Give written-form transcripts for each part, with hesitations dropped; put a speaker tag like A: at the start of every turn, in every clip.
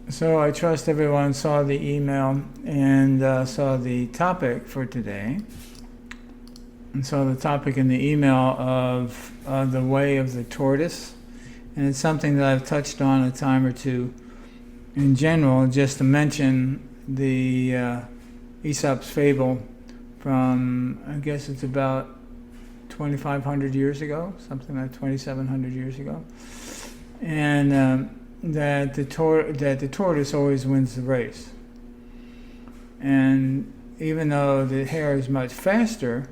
A: So I trust everyone saw the email and saw the topic for today. And saw the topic in the email of the way of the tortoise. And it's something that I've touched on a time or two in general, just to mention the Aesop's fable from, I guess it's about 2,500 years ago, something like 2,700 years ago. And that the tortoise always wins the race. And even though the hare is much faster,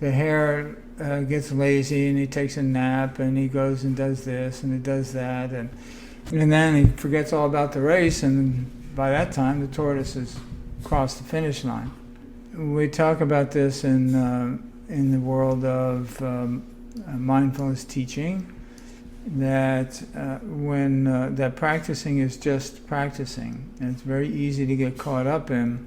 A: the hare gets lazy and he takes a nap and he goes and does this and he does that, and then he forgets all about the race, and by that time the tortoise has crossed the finish line. We talk about this in the world of mindfulness teaching, that that practicing is just practicing, and it's very easy to get caught up in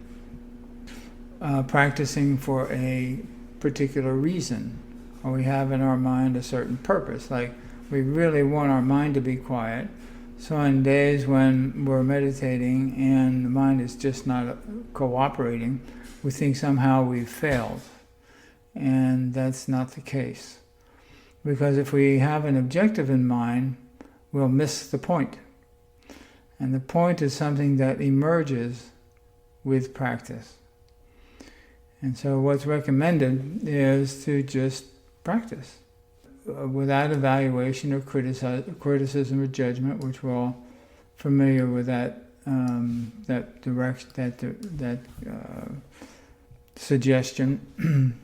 A: practicing for a particular reason, or we have in our mind a certain purpose, like we really want our mind to be quiet. So on days when we're meditating and the mind is just not cooperating, we think somehow we've failed, and that's not the case. Because if we have an objective in mind, we'll miss the point. And the point is something that emerges with practice. And so what's recommended is to just practice without evaluation or criticism or judgment, which we're all familiar with that suggestion.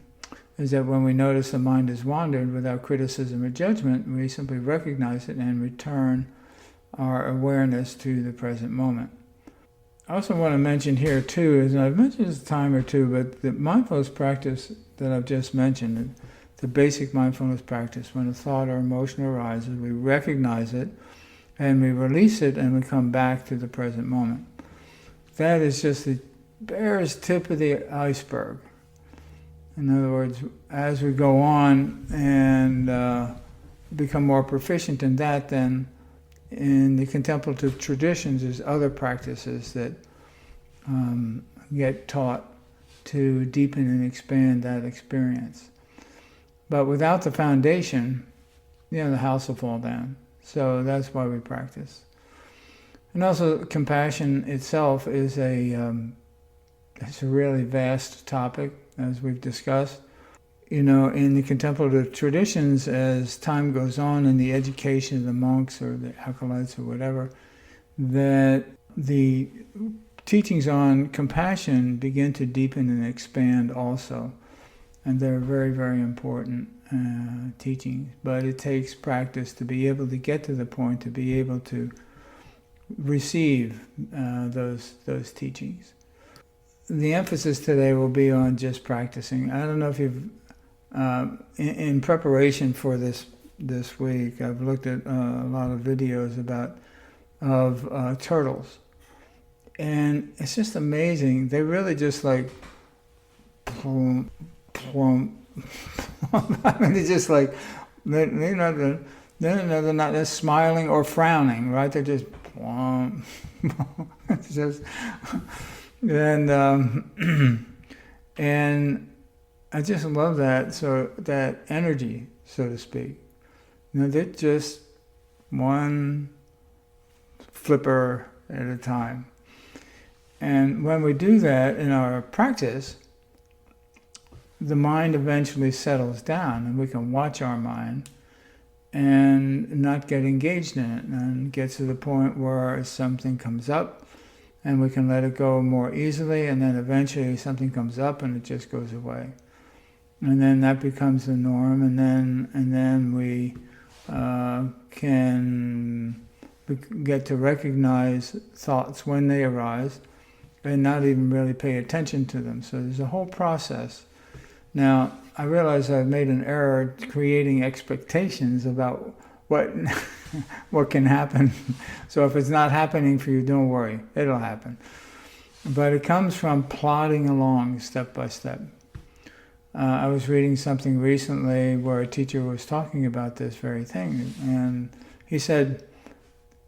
A: Is that when we notice the mind has wandered without criticism or judgment, we simply recognize it and return our awareness to the present moment. I also want to mention here too, and I've mentioned this a time or two, but the mindfulness practice that I've just mentioned, the basic mindfulness practice, when a thought or emotion arises, we recognize it and we release it and we come back to the present moment. That is just the barest tip of the iceberg. In other words, as we go on and become more proficient in that, then in the contemplative traditions there's other practices that get taught to deepen and expand that experience. But without the foundation, the house will fall down. So that's why we practice. And also, compassion itself is it's a really vast topic, as we've discussed. In the contemplative traditions, as time goes on in the education of the monks or the acolytes or whatever, that the teachings on compassion begin to deepen and expand also. And they're very, very important teachings. But it takes practice to be able to get to the point, to be able to receive those teachings. The emphasis today will be on just practicing. I don't know if you've, in preparation for this week, I've looked at a lot of videos of turtles, and it's just amazing. They really just like plump, plump. I mean, it's just like they're not smiling or frowning, right? They're just plump. It's just. And I just love that. So that energy, so to speak. They're just one flipper at a time. And when we do that in our practice, the mind eventually settles down, and we can watch our mind and not get engaged in it, and get to the point where something comes up, and we can let it go more easily, and then eventually something comes up and it just goes away. And then that becomes the norm, and then we can get to recognize thoughts when they arise and not even really pay attention to them. So there's a whole process. Now, I realize I've made an error creating expectations about what can happen. So if it's not happening for you, don't worry, it'll happen. But it comes from plodding along step by step. I was reading something recently where a teacher was talking about this very thing, and he said,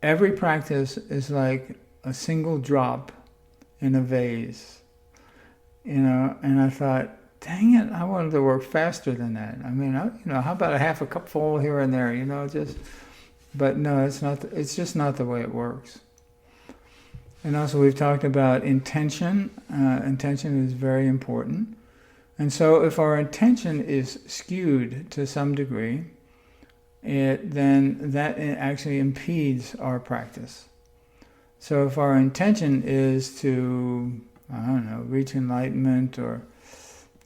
A: every practice is like a single drop in a vase, and I thought, dang it, I wanted to work faster than that. I mean, how about a half a cup full here and there, but no, it's not, it's just not the way it works. And also we've talked about intention. Intention is very important. And so if our intention is skewed to some degree, then that actually impedes our practice. So if our intention is to, reach enlightenment or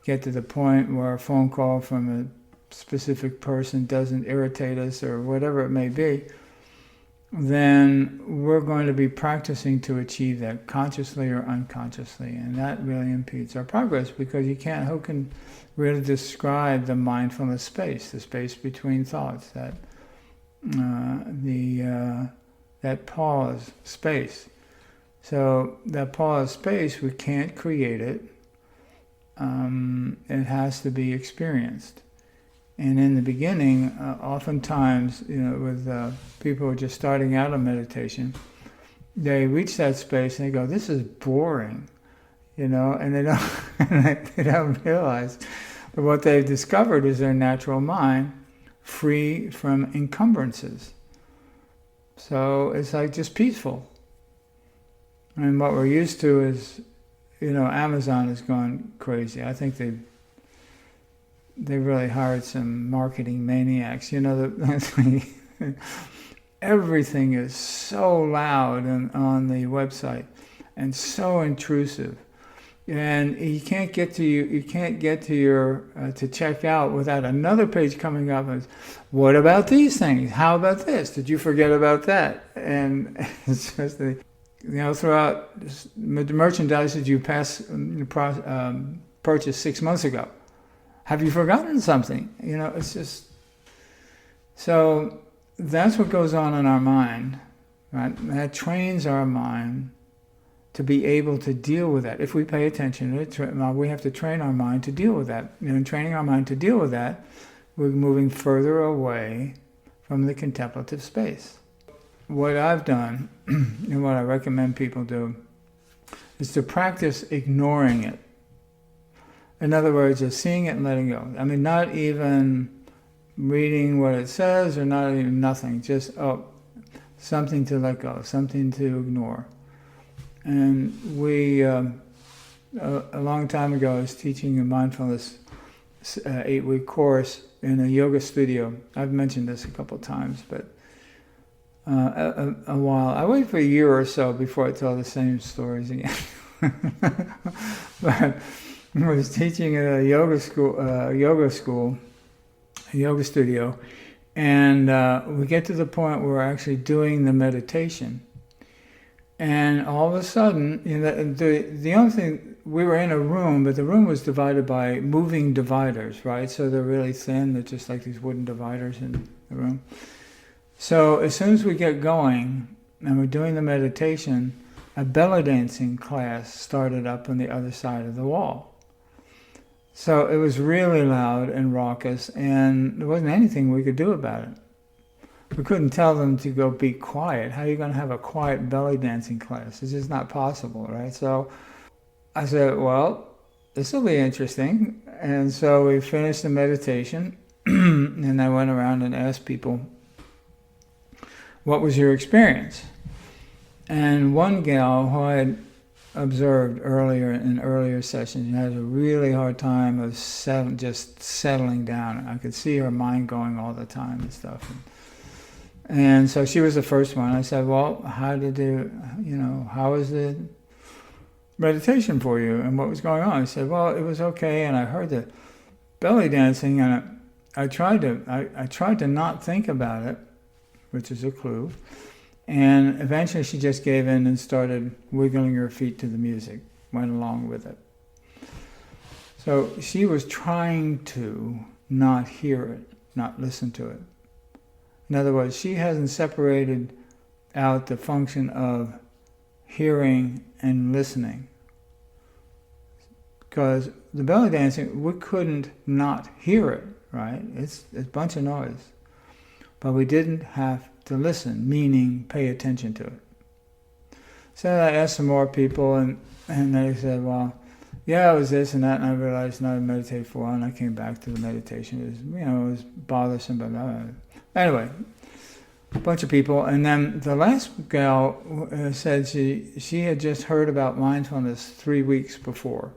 A: get to the point where a phone call from a specific person doesn't irritate us or whatever it may be, then we're going to be practicing to achieve that consciously or unconsciously, and that really impedes our progress, because who can really describe the mindfulness space, the space between thoughts, that pause space. So that pause space, we can't create it. It has to be experienced. And in the beginning, oftentimes, with people who are just starting out on meditation, they reach that space and they go, "This is boring," and they don't realize that what they've discovered is their natural mind, free from encumbrances. So it's like just peaceful. And what we're used to is, Amazon has gone crazy. I think they really hired some marketing maniacs. Everything is so loud on the website and so intrusive, and you can't get to your to check out without another page coming up and, "What about these things? How about this? Did you forget about that?" And it's just throughout the merchandise that you purchased 6 months ago. Have you forgotten something? It's just... So that's what goes on in our mind, right? That trains our mind to be able to deal with that. If we pay attention to it, we have to train our mind to deal with that. In training our mind to deal with that, we're moving further away from the contemplative space. What I've done, and what I recommend people do, is to practice ignoring it. In other words, just seeing it and letting go. I mean, not even reading what it says, or not even nothing. Just, something to let go, something to ignore. And we, a long time ago, I was teaching a mindfulness 8-week course in a yoga studio. I've mentioned this a couple of times, but a while. I waited for a year or so before I tell the same stories again. But I was teaching at a yoga studio, and we get to the point where we're actually doing the meditation. And all of a sudden, the only thing, we were in a room, but the room was divided by moving dividers, right? So they're really thin, they're just like these wooden dividers in the room. So as soon as we get going, and we're doing the meditation, a belly dancing class started up on the other side of the wall. So it was really loud and raucous, and there wasn't anything we could do about it. We couldn't tell them to go be quiet. How are you going to have a quiet belly dancing class? It's just not possible, right? So I said, well, this will be interesting. And so we finished the meditation, and I went around and asked people, what was your experience? And one gal who I had observed in earlier sessions, had a really hard time of just settling down. I could see her mind going all the time and stuff. And so she was the first one. I said, well, how was the meditation for you, and what was going on? He said, well, it was okay, and I heard the belly dancing, and I tried to not think about it, which is a clue. And eventually she just gave in and started wiggling her feet to the music, went along with it. So she was trying to not hear it, not listen to it. In other words, she hasn't separated out the function of hearing and listening. Because the belly dancing, we couldn't not hear it, right? It's a bunch of noise. But we didn't have to listen, meaning pay attention to it. So I asked some more people, and they said, well, yeah, it was this and that, and I realized now I meditated for a while, and I came back to the meditation. It was, it was bothersome, but anyway, a bunch of people. And then the last gal said she had just heard about mindfulness 3 weeks before.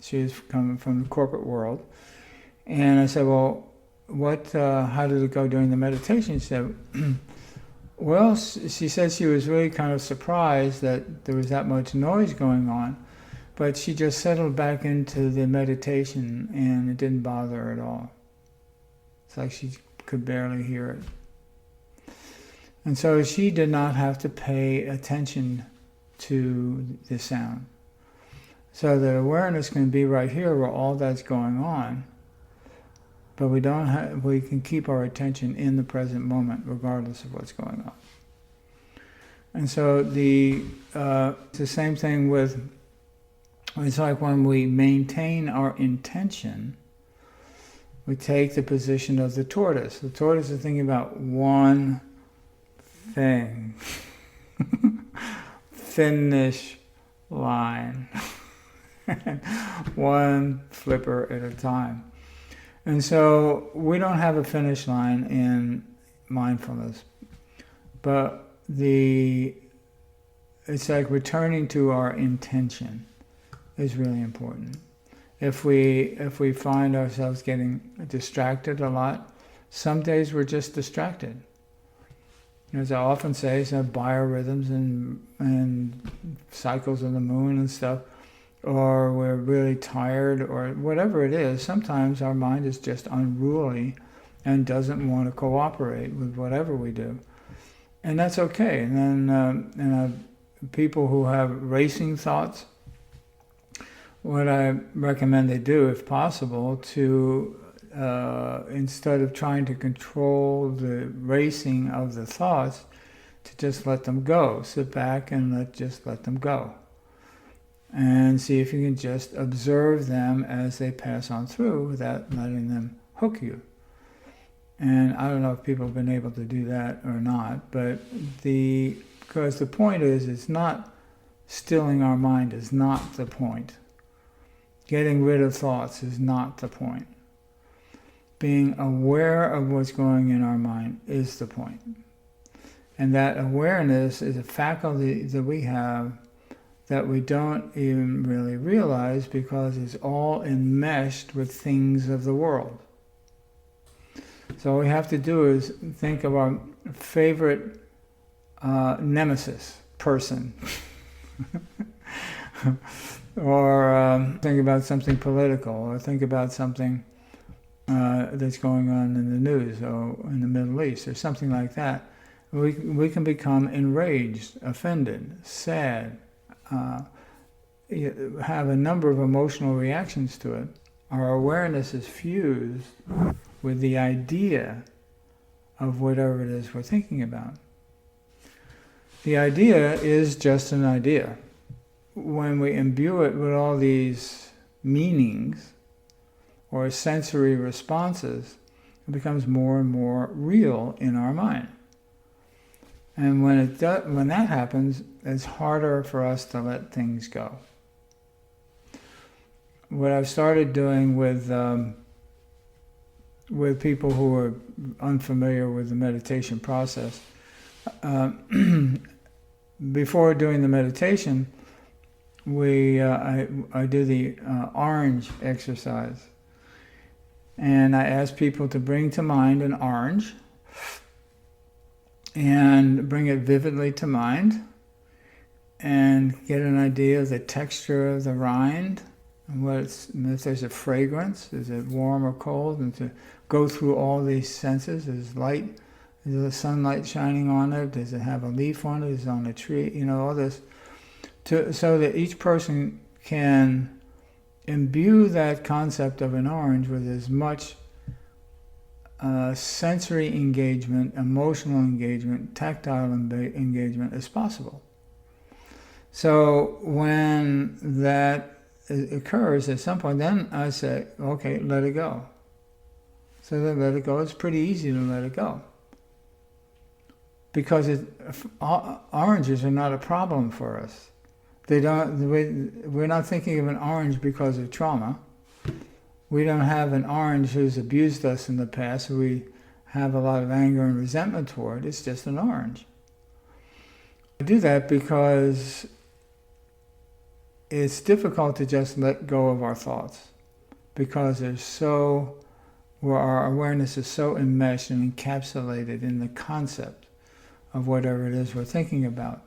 A: She was coming from the corporate world. And I said, well, how did it go during the meditation? She said, well, she said she was really kind of surprised that there was that much noise going on, but she just settled back into the meditation and it didn't bother her at all. It's like she could barely hear it. And so she did not have to pay attention to the sound. So that awareness can be right here where all that's going on, but we can keep our attention in the present moment regardless of what's going on. And so it's the same thing with, it's like when we maintain our intention, we take the position of the tortoise. The tortoise is thinking about one thing. Finish line. One flipper at a time. And so we don't have a finish line in mindfulness, but it's like returning to our intention is really important. If we find ourselves getting distracted a lot, some days we're just distracted. As I often say, some biorhythms and cycles of the moon and stuff, or we're really tired, or whatever it is. Sometimes our mind is just unruly and doesn't want to cooperate with whatever we do, and that's okay. And then people who have racing thoughts, what I recommend they do, if possible, to instead of trying to control the racing of the thoughts, to just let them go. Sit back and just let them go. And see if you can just observe them as they pass on through without letting them hook you. And I don't know if people have been able to do that or not, but because the point is, it's not stilling our mind is not the point. Getting rid of thoughts is not the point. Being aware of what's going in our mind is the point. And that awareness is a faculty that we have that we don't even really realize because it's all enmeshed with things of the world. So all we have to do is think of our favorite nemesis person. Or think about something political, or think about something that's going on in the news or in the Middle East, or something like that. We can become enraged, offended, sad, have a number of emotional reactions to it. Our awareness is fused with the idea of whatever it is we're thinking about. The idea is just an idea. When we imbue it with all these meanings or sensory responses, it becomes more and more real in our mind. And when that happens, it's harder for us to let things go. What I've started doing with people who are unfamiliar with the meditation process, before doing the meditation, I do the orange exercise, and I ask people to bring to mind an orange and bring it vividly to mind and get an idea of the texture of the rind and if there's a fragrance, is it warm or cold, and to go through all these senses. Is the sunlight shining on it? Does it have a leaf on it? Is it on a tree? All this. So that each person can imbue that concept of an orange with as much sensory engagement, emotional engagement, tactile engagement as possible. So when that occurs at some point, then I say, okay, let it go. So then let it go. It's pretty easy to let it go. because oranges are not a problem for us. We're not thinking of an orange because of trauma. We don't have an orange who's abused us in the past, so we have a lot of anger and resentment toward. It's just an orange. I do that because it's difficult to just let go of our thoughts, because where our awareness is so enmeshed and encapsulated in the concept of whatever it is we're thinking about.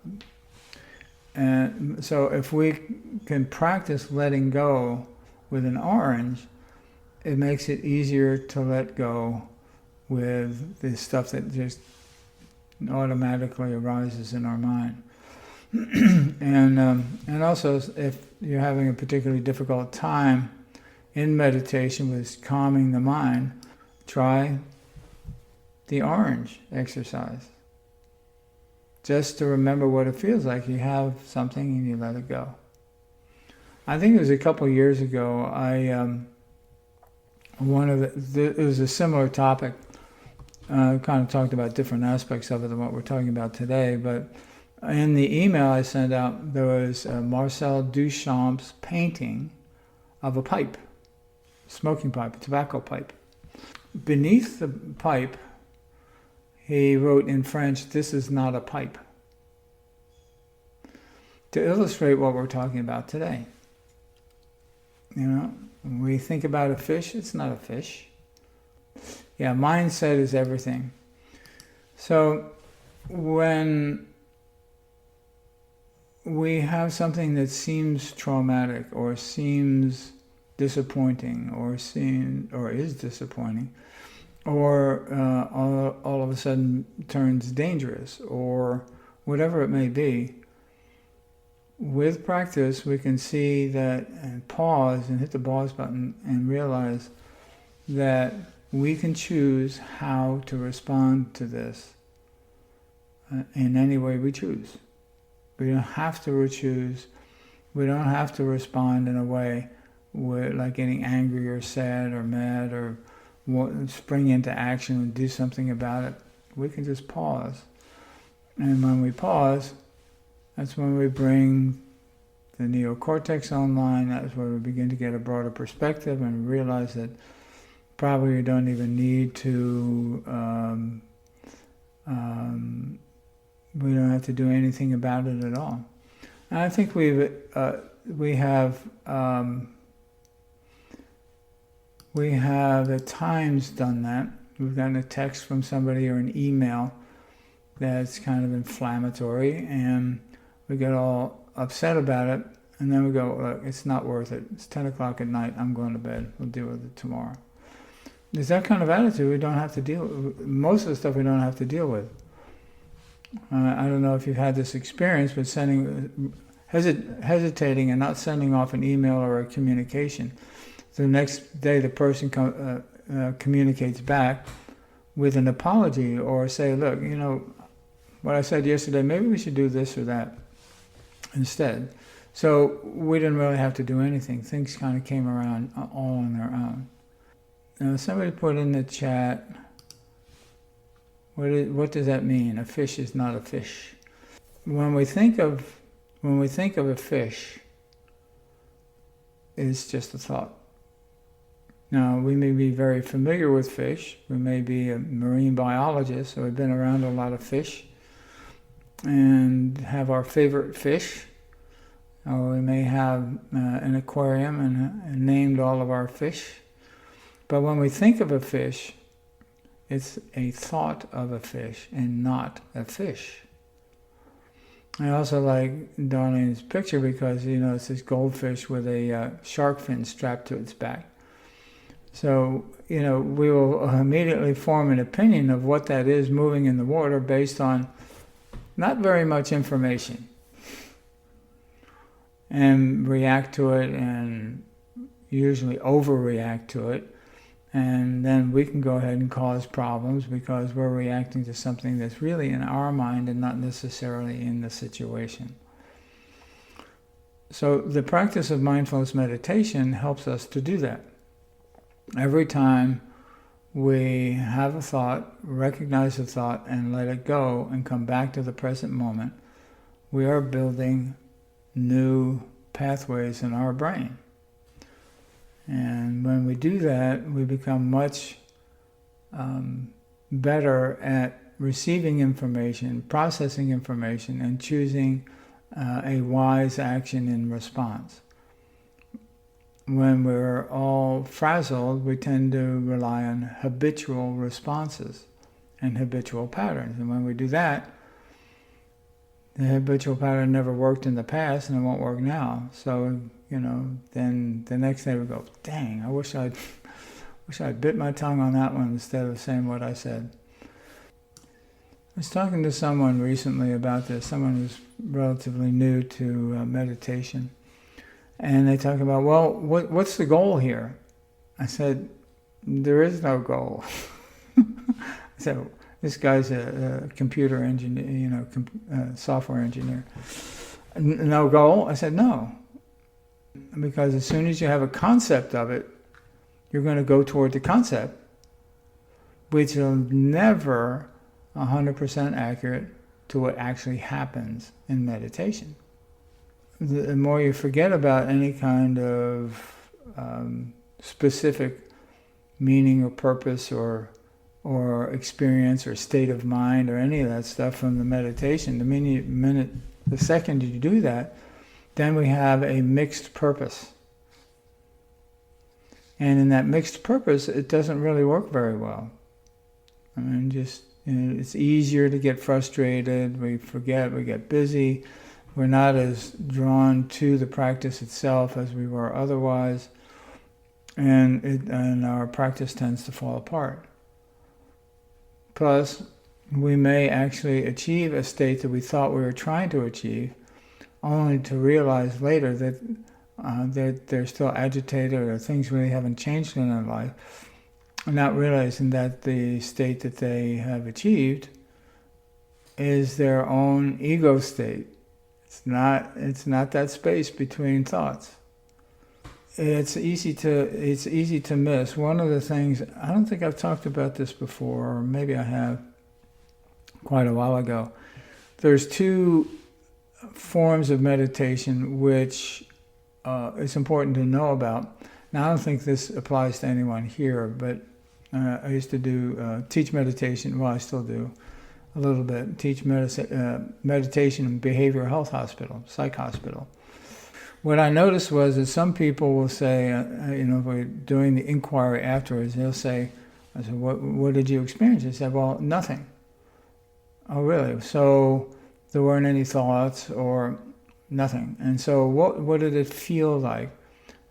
A: And so if we can practice letting go with an orange, it makes it easier to let go with the stuff that just automatically arises in our mind. And also, if you're having a particularly difficult time in meditation with calming the mind, try the orange exercise. Just to remember what it feels like. You have something and you let it go. I think it was a couple of years ago, it was a similar topic. Kind of talked about different aspects of it than what we're talking about today, but in the email I sent out, there was Marcel Duchamp's painting of a pipe, smoking pipe, a tobacco pipe. Beneath the pipe, he wrote in French, "This is not a pipe," to illustrate what we're talking about today. You know, when we think about a fish, it's not a fish. Yeah, mindset is everything. So when we have something that seems traumatic or seems disappointing or is disappointing, or all of a sudden turns dangerous, or whatever it may be, with practice we can see that and pause and hit the pause button and realize that we can choose how to respond to this in any way we choose. We don't have to choose. We don't have to respond in a way like getting angry or sad or mad or spring into action and do something about it. We can just pause. And when we pause, that's when we bring the neocortex online. That's where we begin to get a broader perspective and realize that probably you don't even need to, we don't have to do anything about it at all. And I think we have at times done that. We've gotten a text from somebody or an email that's kind of inflammatory, and we get all upset about it, and then we go, look, it's not worth it. It's 10 o'clock at night, I'm going to bed. We'll deal with it tomorrow. There's that kind of attitude we don't have to deal with. Most of the stuff we don't have to deal with. I don't know if you've had this experience, but hesitating and not sending off an email or a communication. The next day the person communicates back with an apology or say, look, you know, what I said yesterday, maybe we should do this or that instead. So we didn't really have to do anything. Things kind of came around all on their own. Now somebody put in the chat, what does that mean? A fish is not a fish. When we think of a fish, it's just a thought. Now, we may be very familiar with fish. We may be a marine biologist, so we've been around a lot of fish and have our favorite fish. Or we may have an aquarium and named all of our fish. But when we think of a fish, it's a thought of a fish and not a fish. I also like Darlene's picture because, you know, it's this goldfish with a shark fin strapped to its back. So, you know, we will immediately form an opinion of what that is moving in the water based on not very much information, and react to it and usually overreact to it. And then we can go ahead and cause problems because we're reacting to something that's really in our mind and not necessarily in the situation. So the practice of mindfulness meditation helps us to do that. Every time we have a thought, recognize the thought, and let it go and come back to the present moment, we are building new pathways in our brain. And when we do that, we become much better at receiving information, processing information, and choosing a wise action in response. When we're all frazzled, we tend to rely on habitual responses and habitual patterns. And when we do that, the habitual pattern never worked in the past and it won't work now. So, then the next day we go, dang, I wish I'd bit my tongue on that one instead of saying what I said. I was talking to someone recently about this, someone who's relatively new to meditation. And they talk about, well, what's the goal here? I said, there is no goal. I said, this guy's a computer engineer, software engineer. No goal? I said, no. Because as soon as you have a concept of it, you're going to go toward the concept, which will never 100% accurate to what actually happens in meditation. The more you forget about any kind of specific meaning or purpose or experience or state of mind or any of that stuff from the meditation, the second you do that, then we have a mixed purpose. And in that mixed purpose, it doesn't really work very well. I mean, it's easier to get frustrated, we forget, we get busy, we're not as drawn to the practice itself as we were otherwise, and our practice tends to fall apart. Plus, we may actually achieve a state that we thought we were trying to achieve, only to realize later that they're still agitated or things really haven't changed in their life, not realizing that the state that they have achieved is their own ego state. It's not that space between thoughts. It's easy to miss. One of the things, I don't think I've talked about this before, or maybe I have quite a while ago. There's two forms of meditation which it's important to know about. Now, I don't think this applies to anyone here, but I used to teach meditation. Well, I still do a little bit. Teach meditation in behavioral health hospital, psych hospital. What I noticed was that some people will say, if we're doing the inquiry afterwards, they'll say, I said, what did you experience? They said, well, nothing. Oh, really? So there weren't any thoughts or nothing. And so what did it feel like?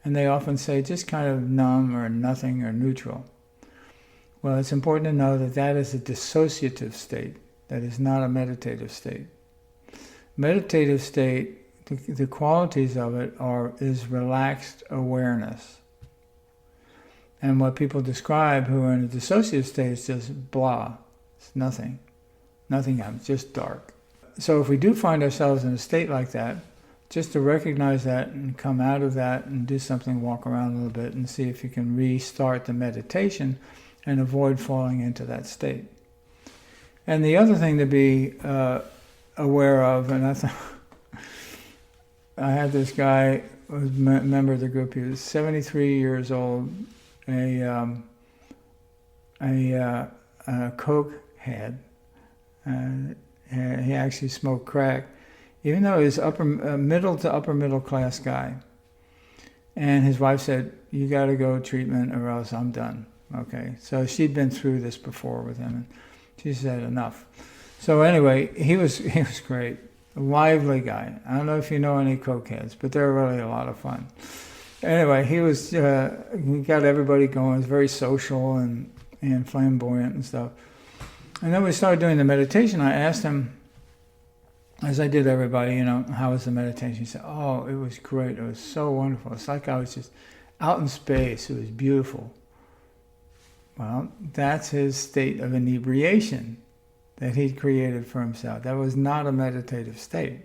A: And they often say just kind of numb or nothing or neutral. Well, it's important to know that is a dissociative state. That is not a meditative state. Meditative state, the qualities of it is relaxed awareness. And what people describe who are in a dissociative state is just blah. It's nothing. Nothing happens, just dark. So if we do find ourselves in a state like that, just to recognize that and come out of that and do something, walk around a little bit and see if you can restart the meditation and avoid falling into that state. And the other thing to be aware of, and I had this guy who was a member of the group. He was 73 years old, a coke head. He actually smoked crack, even though he was middle to upper middle class guy. And his wife said, "You got to go treatment, or else I'm done." Okay, so she'd been through this before with him, and she said enough. So anyway, he was great, a lively guy. I don't know if you know any cokeheads, but they're really a lot of fun. Anyway, he got everybody going. He was very social and flamboyant and stuff. And then we started doing the meditation. I asked him, as I did everybody, how was the meditation? He said, "Oh, it was great. It was so wonderful. It's like I was just out in space. It was beautiful." Well, that's his state of inebriation that he'd created for himself. That was not a meditative state.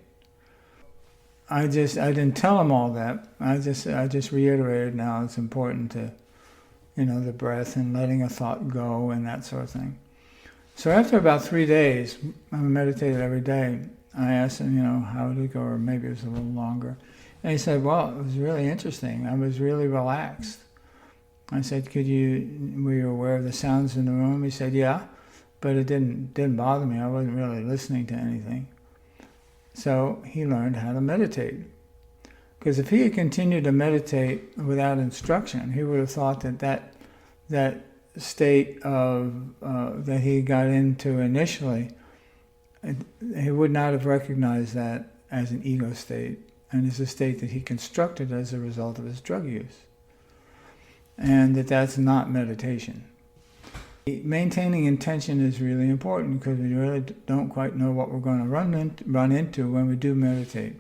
A: I didn't tell him all that. I just reiterated now it's important to, the breath and letting a thought go and that sort of thing. So after about 3 days, I meditated every day. I asked him, how did it go, or maybe it was a little longer. And he said, well, it was really interesting. I was really relaxed. I said, were you aware of the sounds in the room? He said, yeah, but it didn't bother me. I wasn't really listening to anything. So he learned how to meditate. Because if he had continued to meditate without instruction, he would have thought that state of that he got into initially, he would not have recognized that as an ego state, and as a state that he constructed as a result of his drug use. And that's not meditation. Maintaining intention is really important because we really don't quite know what we're going to run into when we do meditate.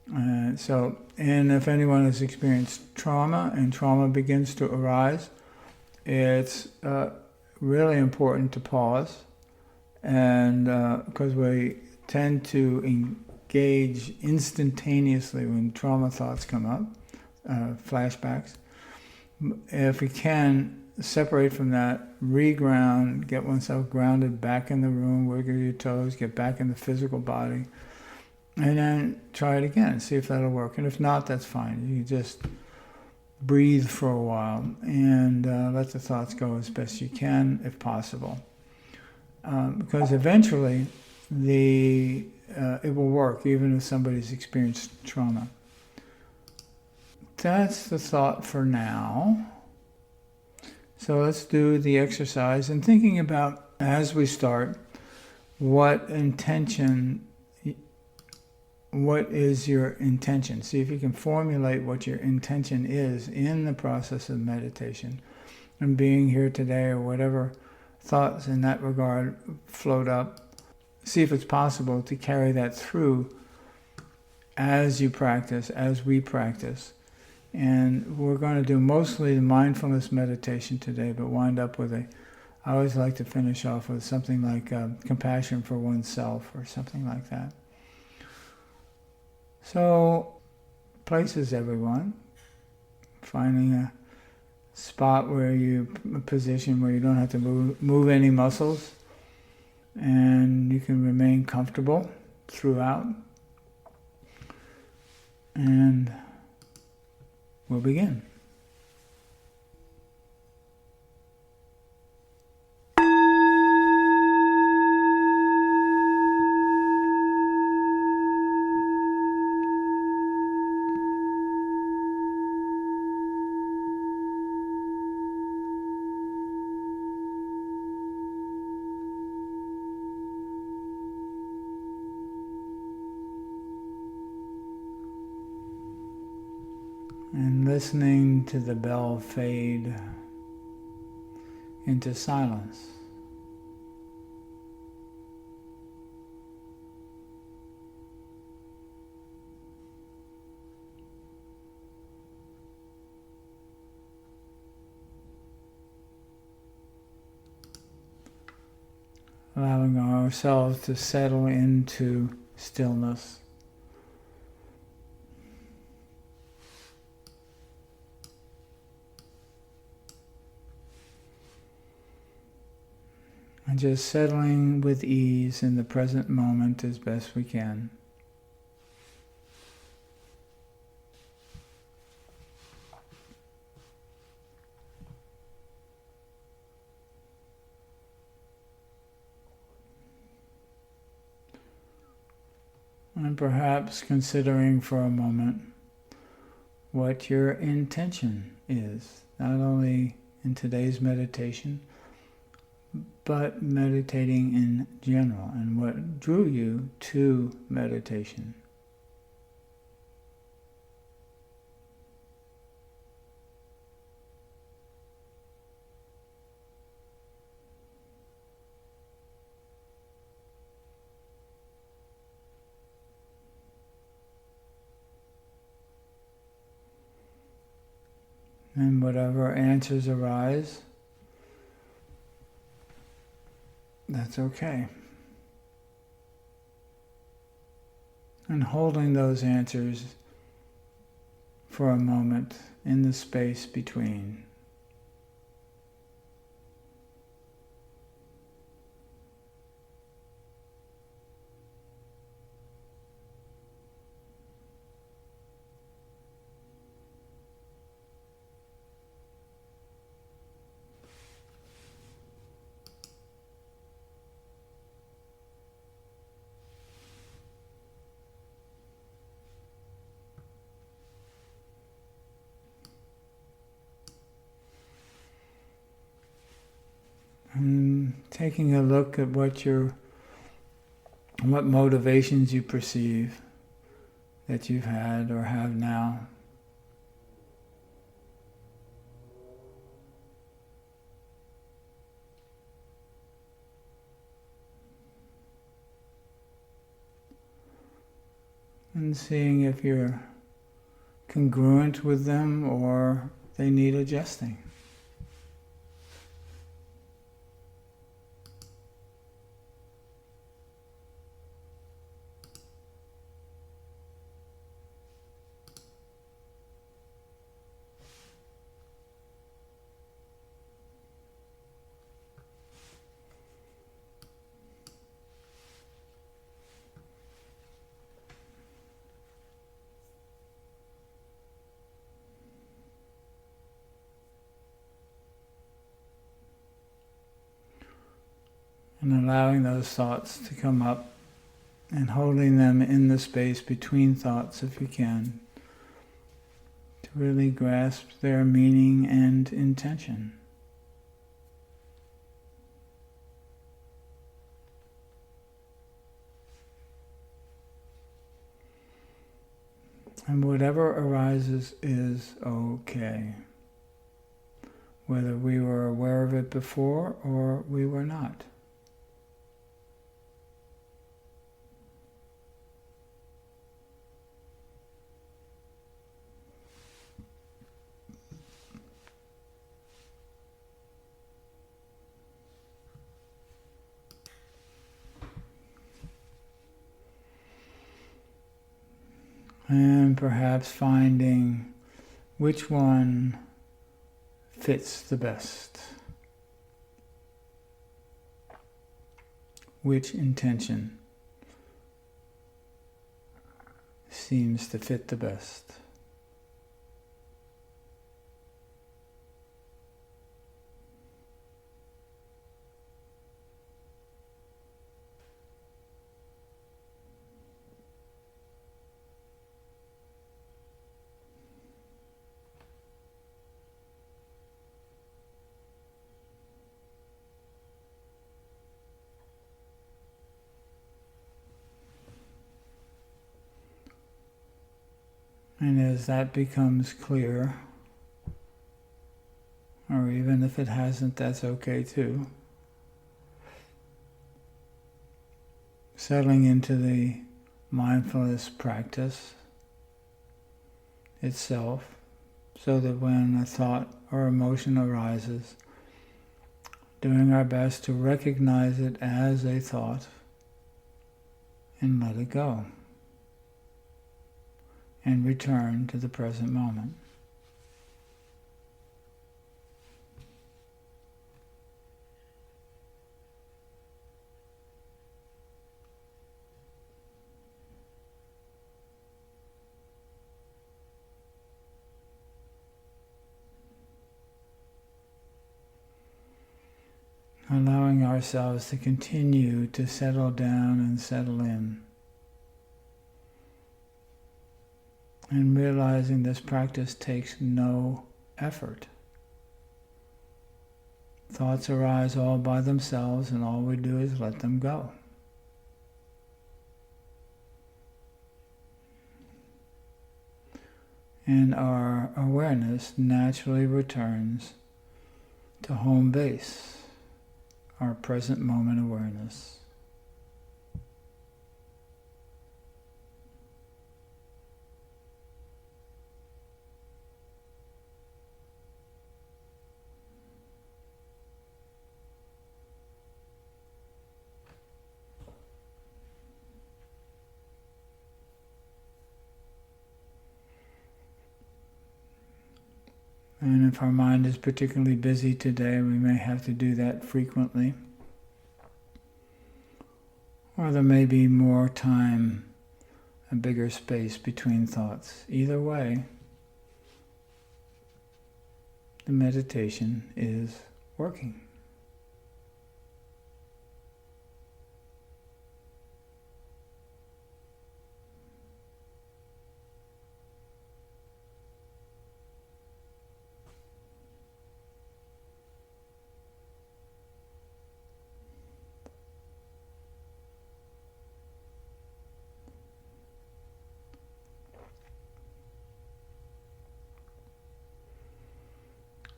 A: And if anyone has experienced trauma and trauma begins to arise, it's really important to pause, and because we tend to engage instantaneously when trauma thoughts come up, flashbacks. If we can separate from that, reground, get oneself grounded back in the room, wiggle your toes, get back in the physical body, and then try it again, see if that'll work. And if not, that's fine. You just breathe for a while and let the thoughts go as best you can, if possible. Because eventually it will work, even if somebody's experienced trauma. That's the thought for now. So let's do the exercise and thinking about, as we start, what is your intention? See if you can formulate what your intention is in the process of meditation and being here today, or whatever thoughts in that regard float up. See if it's possible to carry that through as you practice, as we practice. And we're going to do mostly the mindfulness meditation today, but wind up with I always like to finish off with something like compassion for oneself or something like that. So, places everyone, finding a spot a position where you don't have to move any muscles, and you can remain comfortable throughout. And we'll begin. And listening to the bell fade into silence. Allowing ourselves to settle into stillness. And just settling with ease in the present moment as best we can. And perhaps considering for a moment what your intention is, not only in today's meditation, but meditating in general, and what drew you to meditation. And whatever answers arise, that's okay. And holding those answers for a moment in the space between. And taking a look at what motivations you perceive that you've had or have now. And seeing if you're congruent with them or they need adjusting. And allowing those thoughts to come up and holding them in the space between thoughts if you can, to really grasp their meaning and intention. And whatever arises is okay, whether we were aware of it before or we were not. And perhaps finding which one fits the best. Which intention seems to fit the best. And as that becomes clear, or even if it hasn't, that's okay too. Settling into the mindfulness practice itself, so that when a thought or emotion arises, doing our best to recognize it as a thought and let it go. And return to the present moment. Allowing ourselves to continue to settle down and settle in. And realizing this practice takes no effort. Thoughts arise all by themselves, and all we do is let them go. And our awareness naturally returns to home base, our present moment awareness. And if our mind is particularly busy today, we may have to do that frequently. Or there may be more time, a bigger space between thoughts. Either way, the meditation is working.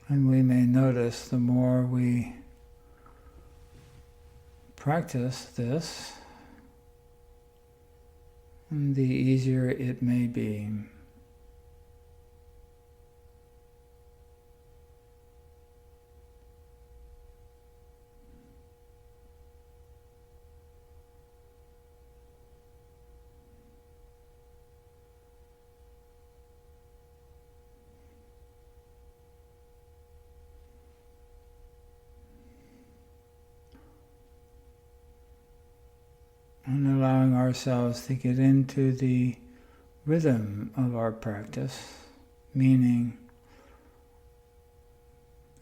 A: And we may notice the more we practice this, the easier it may be. And allowing ourselves to get into the rhythm of our practice, meaning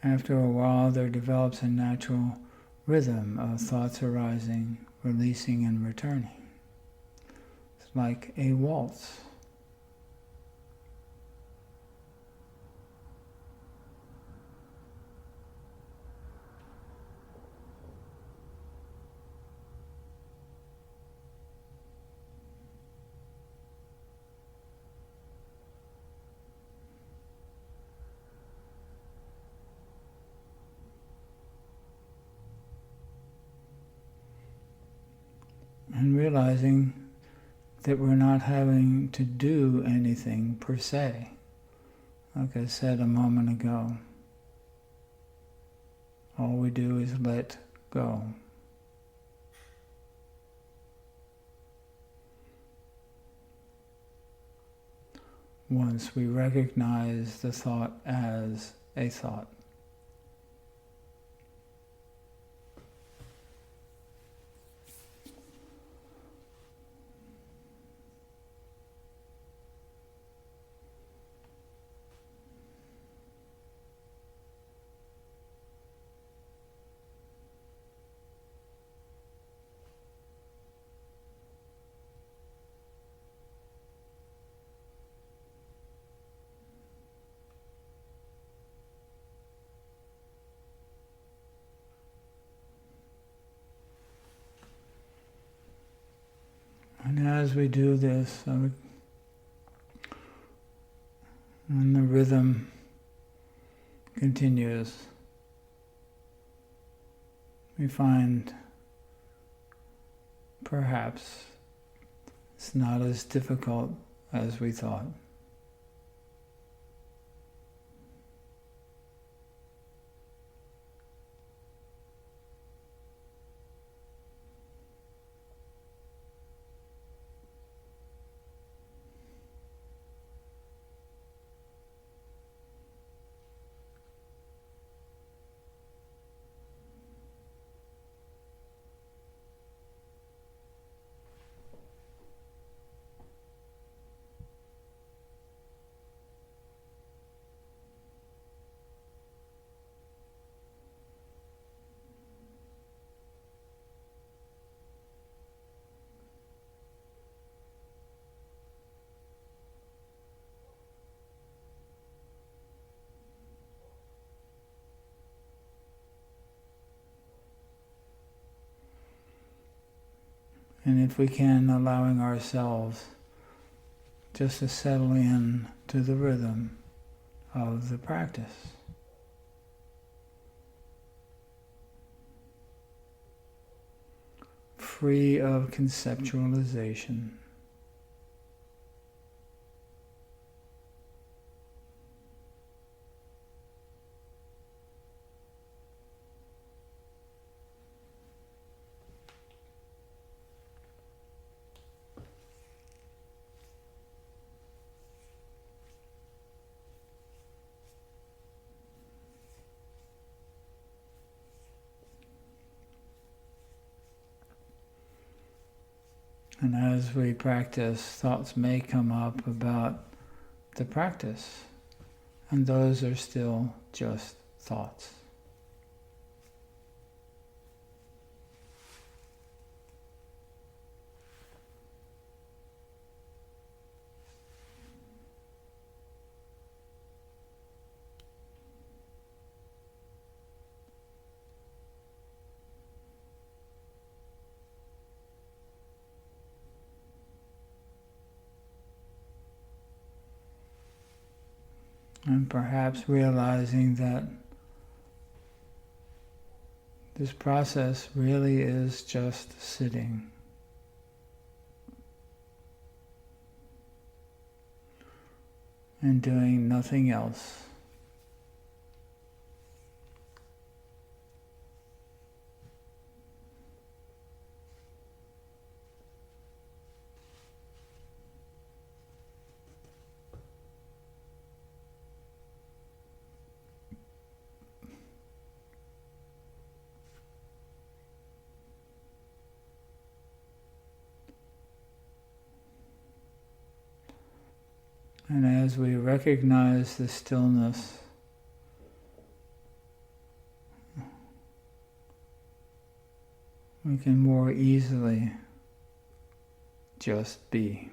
A: after a while there develops a natural rhythm of thoughts arising, releasing and returning. It's like a waltz. And realizing that we're not having to do anything per se. Like I said a moment ago, all we do is let go. Once we recognize the thought as a thought. And as we do this, and the rhythm continues, we find perhaps it's not as difficult as we thought. And if we can, allowing ourselves just to settle in to the rhythm of the practice. Free of conceptualization. And as we practice, thoughts may come up about the practice, and those are still just thoughts. And perhaps realizing that this process really is just sitting. And doing nothing else. And as we recognize the stillness, we can more easily just be.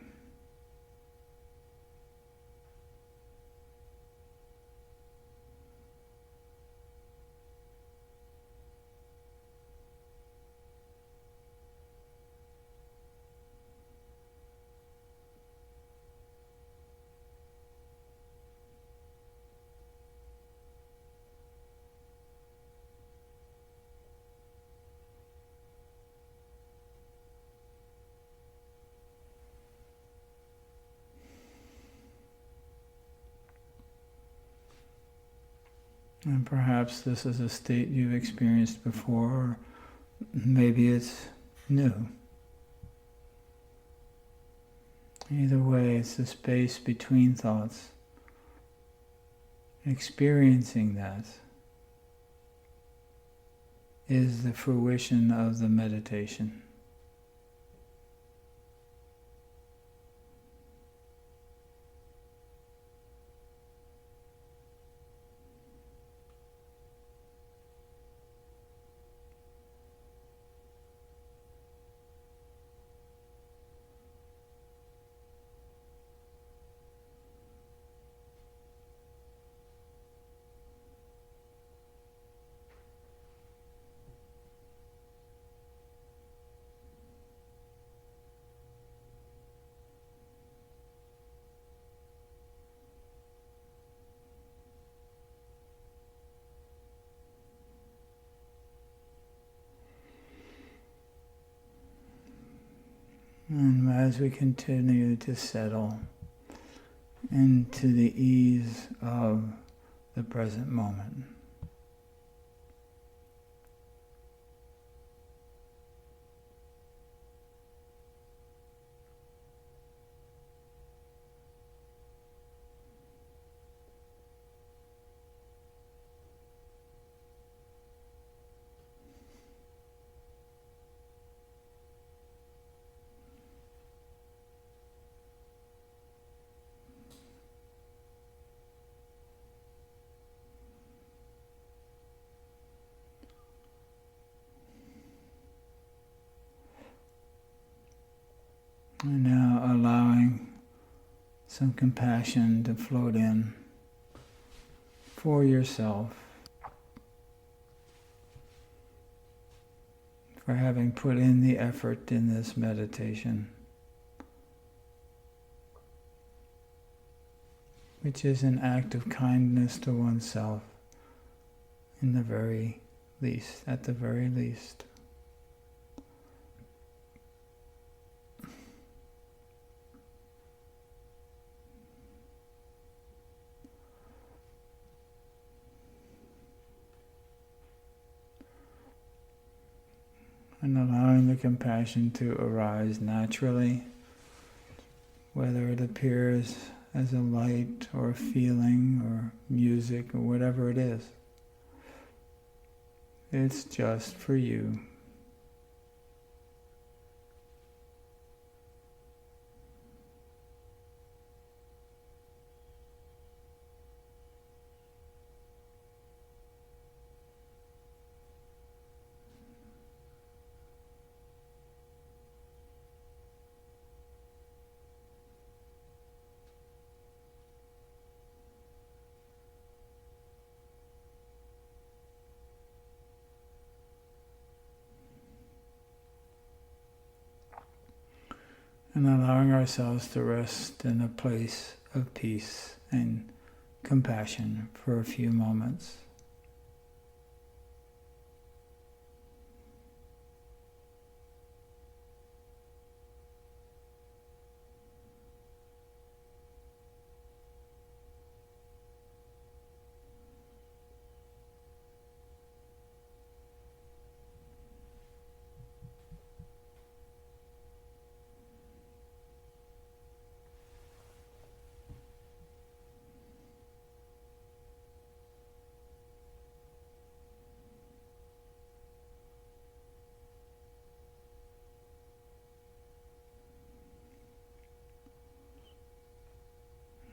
A: And perhaps this is a state you've experienced before, or maybe it's new. Either way, it's the space between thoughts. Experiencing that is the fruition of the meditation. And as we continue to settle into the ease of the present moment. And now allowing some compassion to float in for yourself, for having put in the effort in this meditation, which is an act of kindness to oneself in the very least, at the very least. And allowing the compassion to arise naturally, whether it appears as a light or a feeling or music or whatever it is. It's just for you. And allowing ourselves to rest in a place of peace and compassion for a few moments.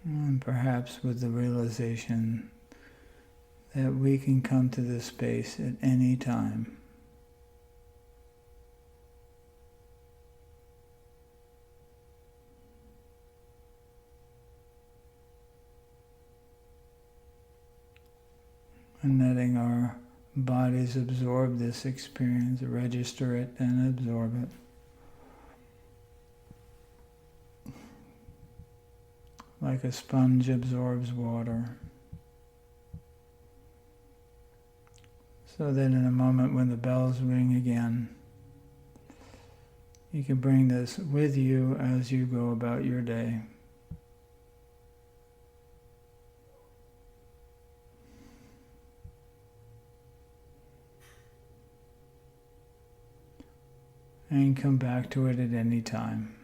A: And perhaps with the realization that we can come to this space at any time. And letting our bodies absorb this experience, register it and absorb it. Like a sponge absorbs water. So that in a moment when the bells ring again, you can bring this with you as you go about your day. And come back to it at any time.